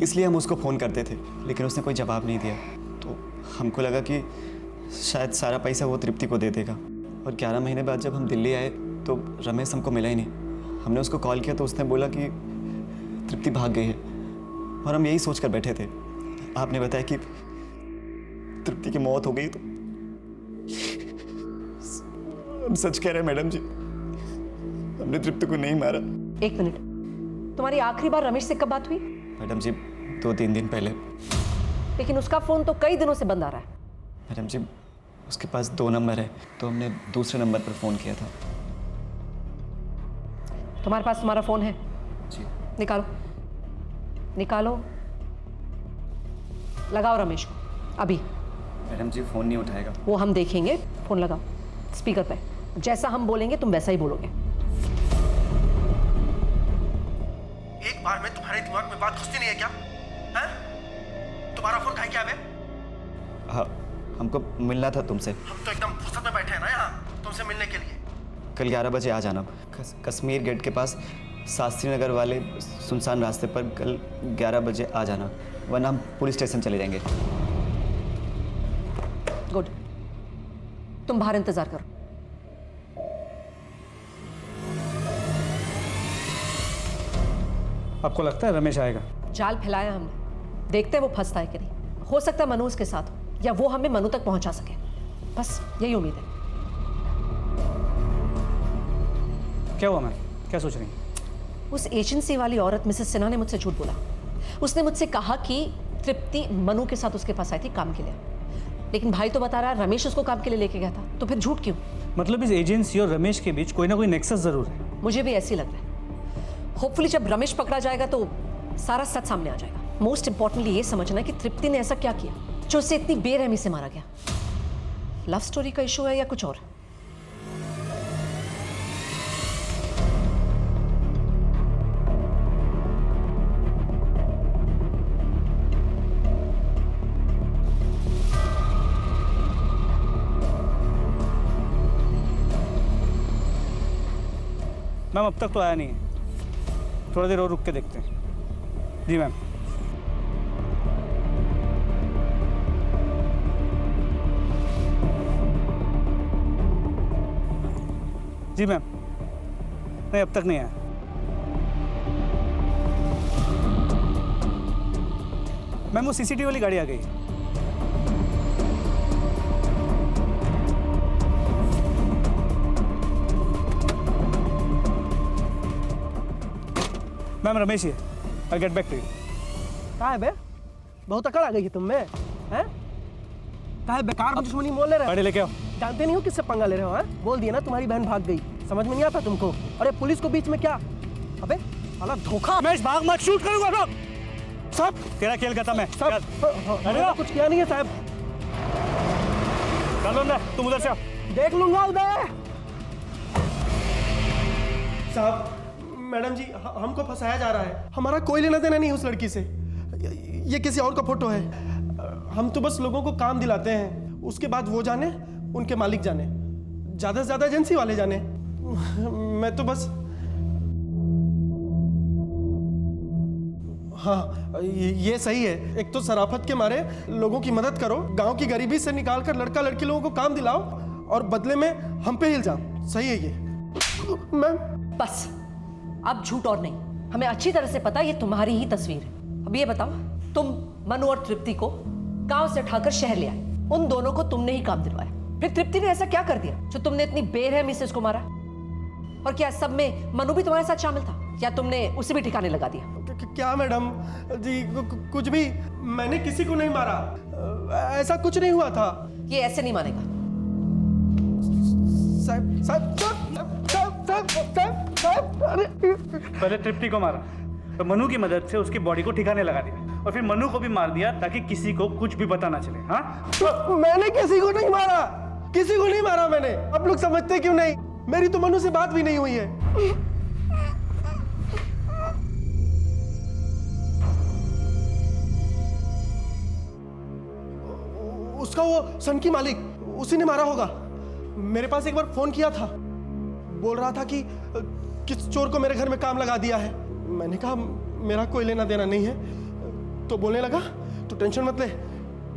इसलिए हम उसको फ़ोन करते थे, लेकिन उसने कोई जवाब नहीं दिया। तो हमको लगा कि शायद सारा पैसा वो तृप्ति को दे देगा। और 11 महीने बाद जब हम दिल्ली आए तो रमेश हमको मिला ही नहीं। हमने उसको कॉल किया तो उसने बोला कि तृप्ति भाग गई है, और हम यही सोच कर बैठे थे। आपने बताया कि तृप्ति की मौत हो गई, तो हम सच कह रहे हैं मैडम जी, हमने तृप्ति को नहीं मारा। एक मिनट, तुम्हारी आखिरी बार रमेश से कब बात हुई? मैडम जी 2-3 दिन पहले। लेकिन उसका फोन तो कई दिनों से बंद आ रहा है। मैडम जी उसके पास 2 नंबर है, तो हमने दूसरे नंबर पर फ़ोन किया था। तुम्हारे पास तुम्हारा फोन है? जी। निकालो, निकालो, लगाओ रमेश को अभी। मैडम जी फ़ोन नहीं उठाएगा। वो हम देखेंगे। फोन लगाओ स्पीकर पे, जैसा हम बोलेंगे तुम वैसा ही बोलोगे। एक बार में तुम्हारे दिमाग में बात घुसती नहीं है क्या? हैं? तुम्हारा फोन कहाँ क्या है? हाँ, हमको मिलना था तुमसे। हम तो एकदम फुर्सत में बैठे हैं ना यहाँ तुमसे मिलने के लिए। कल 11 बजे आ जाना। कश्मीर गेट के पास शास्त्री नगर वाले सुनसान रास्ते पर कल 11 बजे आ जाना, वरना हम पुलिस स्टेशन चले जाएंगे। गुड, तुम बाहर इंतजार करो। आपको लगता है रमेश आएगा? जाल फैलाया हमने, देखते हैं वो फंसता है कि नहीं। हो सकता है मनु उसके साथ हो, या वो हमें मनु तक पहुंचा सके, बस यही उम्मीद है। क्या हुआ मैम, क्या सोच रही हैं? उस एजेंसी वाली औरत मिसेस सिन्हा ने मुझसे झूठ बोला। उसने मुझसे कहा कि तृप्ति मनु के साथ उसके पास आई थी काम के लिए, लेकिन भाई तो बता रहा है रमेश उसको काम के लिए लेके गया था, तो फिर झूठ क्यों? मतलब इस एजेंसी और रमेश के बीच कोई ना कोई नेक्सस जरूर है। मुझे भी ऐसे ही लग रहा है। होपफुली जब रमेश पकड़ा जाएगा तो सारा सच सामने आ जाएगा। मोस्ट इंपॉर्टेंटली ये समझना है कि तृप्ति ने ऐसा क्या किया जो उसे इतनी बेरहमी से मारा गया। लव स्टोरी का इशू है या कुछ और? मैम अब तक तो आया नहीं है, थोड़ा देर और रुक के देखते हैं। जी मैम। जी मैम, नहीं अब तक नहीं आया। मैम वो सीसीटीवी वाली गाड़ी आ गई है। मैम रमेश है, I'll get back to you। कहाँ है बे? बहुत अकड़ आ गई है तुम में, हैं? कहाँ है बेकार में दुश्मनी मोल ले रहे हो? गाड़ी लेके आओ। जानते नहीं हो किससे पंगा ले रहे हो? हैं? बोल दिया ना तुम्हारी बहन भाग गई, समझ में नहीं आता तुमको? अरे पुलिस को बीच में क्या? अबे साला धोखा। रमेश भाग मत, शूट करूंगा सब। सब तेरा खेल खत्म है। सब मैंने कुछ किया नहीं है साहब। चलो अंदर, तुम उधर से आओ। देख लूंगा उधर। साहब, मैडम जी हमको फंसाया जा रहा है। हमारा कोई लेना देना नहीं उस लड़की से। ये किसी और का फोटो है। हम तो बस लोगों को काम दिलाते हैं, उसके बाद वो जाने, उनके मालिक जाने, ज्यादा से ज्यादा एजेंसी वाले जाने। मैं तो बस हाँ ये सही है। एक तो शराफत के मारे लोगों की मदद करो, गांव की गरीबी से निकालकर लड़का लड़की लोगों को काम दिलाओ, और बदले में हम पे इल्जाम। सही है ये मैम। बस अब झूठ और नहीं, हमें अच्छी तरह से पता है ये तुम्हारी ही तस्वीर है। अब ये बताओ, तुम मनु और तृप्ति को गांव से उठाकर शहर ले आए, उन दोनों को तुमने ही काम दिलवाया। फिर तृप्ति ने ऐसा क्या कर दिया जो तुमने इतनी बेरहमी से उसको मारा? और क्या सब में मनु भी तुम्हारे साथ शामिल था, या तुमने उसे भी ठिकाने लगा दिया? क्या मैडम जी, कुछ भी, मैंने किसी को नहीं मारा, ऐसा कुछ नहीं हुआ था। ये ऐसे नहीं मानेगा। पहले तृप्ति को मारा, तो मनु की मदद से उसकी बॉडी को ठिकाने लगा दिया, और फिर मनु को भी मार दिया ताकि किसी को कुछ भी पता ना चले। हाँ, मैंने किसी को नहीं मारा, किसी को नहीं मारा मैंने। आप लोग समझते क्यों नहीं? मेरी तो मनु से बात भी नहीं हुई है। उसका वो सनकी मालिक, उसी ने मारा होगा। मेरे पास एक बार फोन किया था, बोल रहा था कि किस चोर को मेरे घर में काम लगा दिया है। मैंने कहा मेरा कोई लेना देना नहीं है, तो बोलने लगा तो टेंशन मत ले,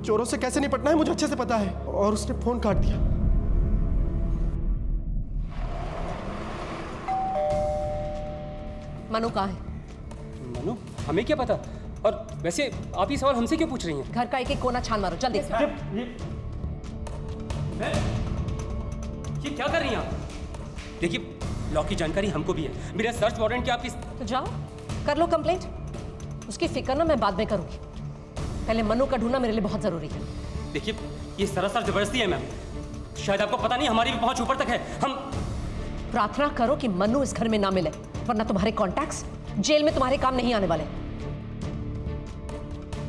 चोरों से कैसे निपटना है मुझे अच्छे से पता है, और उसने फोन काट दिया। मनु कहाँ है? मनु, हमें क्या पता? और वैसे आप ये सवाल हमसे क्यों पूछ रही हैं? घर का एक एक कोना छान मारो जल्दी। ये क्या कर रही हैं आप? देखिए, लॉ की जानकारी हमको भी है। मेरा सर्च वारंट क्या आपकी? तो जाओ कर लो कंप्लेंट। उसकी फिक्र ना मैं बाद में करूंगी, पहले मनु का ढूंढना मेरे लिए बहुत जरूरी है। देखिए, ये सरासर जबरदस्ती है मैम। शायद आपको पता नहीं, हमारी भी पहुंच ऊपर तक है। हम प्रार्थना करो कि मनु इस घर में ना मिले, वरना तुम्हारे कॉन्टैक्ट्स जेल में तुम्हारे काम नहीं आने वाले।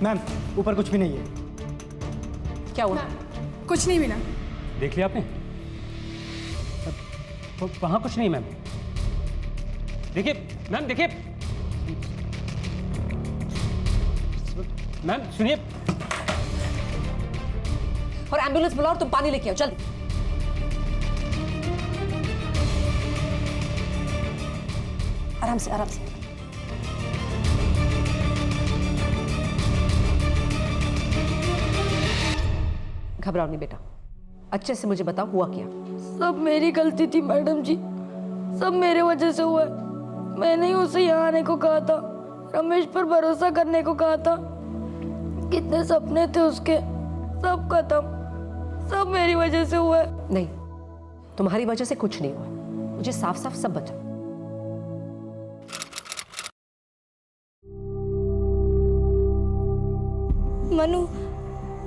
मैम ऊपर कुछ भी नहीं है। क्या हुआ? कुछ नहीं मिला। देख लिया आपने? वहां कुछ नहीं मैम। देखिए मैम, देखिए मैम, सुनिए। और एम्बुलेंस बुलाओ और तुम पानी लेके आओ जल्दी। आराम से, आराम से। घबराओ नहीं बेटा। अच्छे से मुझे बताओ हुआ क्या। सब मेरी गलती थी मैडम जी, सब मेरे वजह से हुआ है। मैंने ही उसे यहाँ आने को कहा था, रमेश पर भरोसा करने को कहा था। कितने सपने थे उसके, सब खत्म, सब मेरी वजह से हुआ है। नहीं, तुम्हारी वजह से कुछ नहीं हुआ, मुझे साफ साफ सब बता। मनु,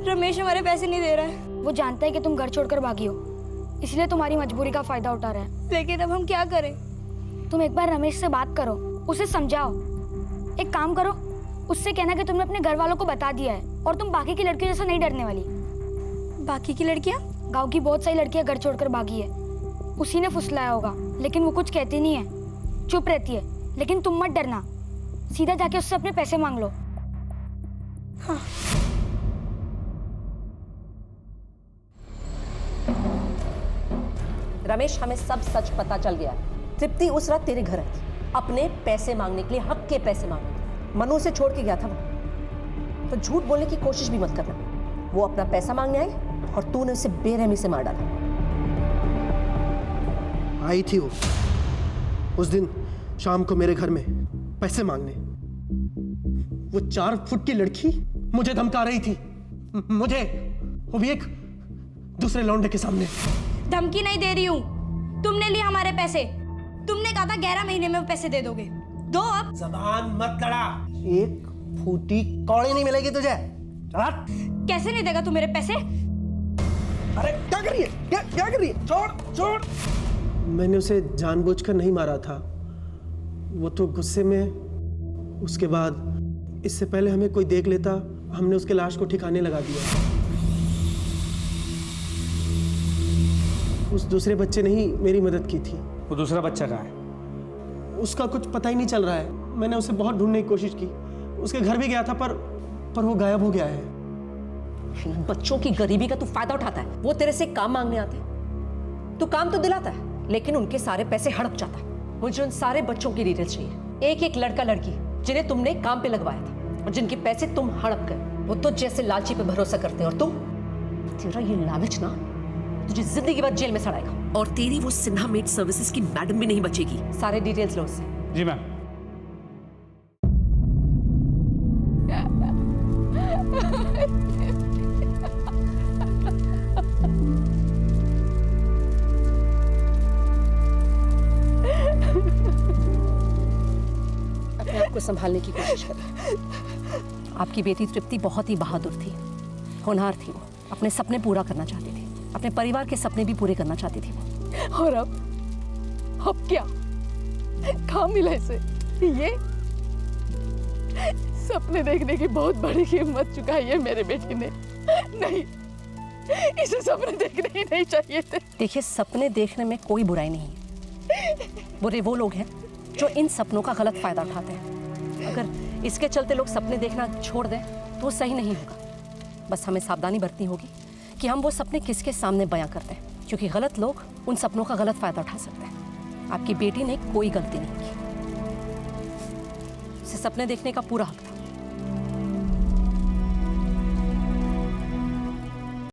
रमेश हमारे पैसे नहीं दे रहा है। वो जानता है कि तुम घर छोड़कर भागी हो, इसलिए तुम्हारी मजबूरी का फायदा उठा रहा है। लेकिन अब हम क्या करें? तुम एक बार रमेश से बात करो, उसे समझाओ। एक काम करो, उससे कहना कि तुमने अपने घर वालों को बता दिया है और तुम बाकी की लड़कियों जैसा नहीं डरने वाली। बाकी की लड़कियां? गांव की बहुत सारी लड़कियां घर छोड़कर भागी है, उसी ने फुसलाया होगा, लेकिन वो कुछ कहती नहीं है, चुप रहती है। लेकिन तुम मत डरना, सीधा जाके उससे अपने पैसे मांग लो। हाँ। रमेश, हमें सब सच पता चल गया। तृप्ति उस रात तेरे घर आई थी अपने पैसे मांगने के लिए, हक के पैसे मांगने। मनु से छोड़ के गया था वो, तो झूठ बोलने की कोशिश भी मत करना। वो अपना पैसा मांगने आई और तूने उसे बेरहमी से मार डाला। आई थी वो उस दिन शाम को मेरे घर में पैसे मांगने। वो 4 फुट की लड़की मुझे धमका रही थी, मुझे, वो भी एक दूसरे लौंडे के सामने। धमकी नहीं दे रही हूँ, तुमने लिए हमारे पैसे। तुमने कहा था 11 महीने में वो पैसे दे दोगे, दो अब। जबान मत लड़ा, एक फूटी कौड़ी नहीं मिलेगी तुझे। चला। कैसे नहीं देगा तू मेरे पैसे? अरे क्या कर रही है, क्या कर रही है? छोड़ छोड़। मैंने उसे जानबूझकर नहीं मारा था, वो तो गुस्से में। उसके बाद इससे पहले हमें कोई देख लेता, हमने उसके लाश को ठिकाने लगा दिया। उस दूसरे बच्चे ने ही मेरी मदद की थी। वो दूसरा बच्चा कहाँ है? उसका कुछ पता ही नहीं चल रहा है। मैंने उसे बहुत ढूंढने की कोशिश की, उसके घर भी गया था, पर वो गायब हो गया है। बच्चों की गरीबी का तू फायदा उठाता है। वो तेरे से काम मांगने आते हैं, तू काम तो दिलाता है, लेकिन उनके सारे पैसे हड़प जाता है। मुझे उन सारे बच्चों की डिटेल्स चाहिए, एक एक लड़का लड़की जिन्हें तुमने काम पे लगवाया था और जिनके पैसे तुम हड़प गए। वो तो जैसे लालची पे भरोसा करते हैं, और तुम, तेरा ये लालच ना तुझे जिंदगी भर जेल में सड़ाएगा। और तेरी वो सिन्हा मेड सर्विसेज की मैडम भी नहीं बचेगी। सारे डिटेल्स लो उससे। जी मैम। अपने आप को संभालने की कोशिश करें। आपकी बेटी तृप्ति बहुत ही बहादुर थी, होनहार थी। वो अपने सपने पूरा करना चाहती थी, अपने परिवार के सपने भी पूरे करना चाहती थी वो। और अब क्या कहाँ मिला इसे? ये सपने देखने की बहुत बड़ी कीमत चुकाई है मेरे बेटी ने। नहीं, इसे सपने देखने ही नहीं चाहिए थे। देखिए, सपने देखने में कोई बुराई नहीं है। बुरे वो लोग हैं जो इन सपनों का गलत फायदा उठाते हैं। अगर इसके चलते लोग सपने देखना छोड़ दें तो वो सही नहीं होगा। बस हमें सावधानी बरतनी होगी कि हम वो सपने किसके सामने बयां करते हैं, क्योंकि गलत लोग उन सपनों का गलत फायदा उठा सकते हैं। आपकी बेटी ने कोई गलती नहीं की, उसे सपने देखने का पूरा हक था।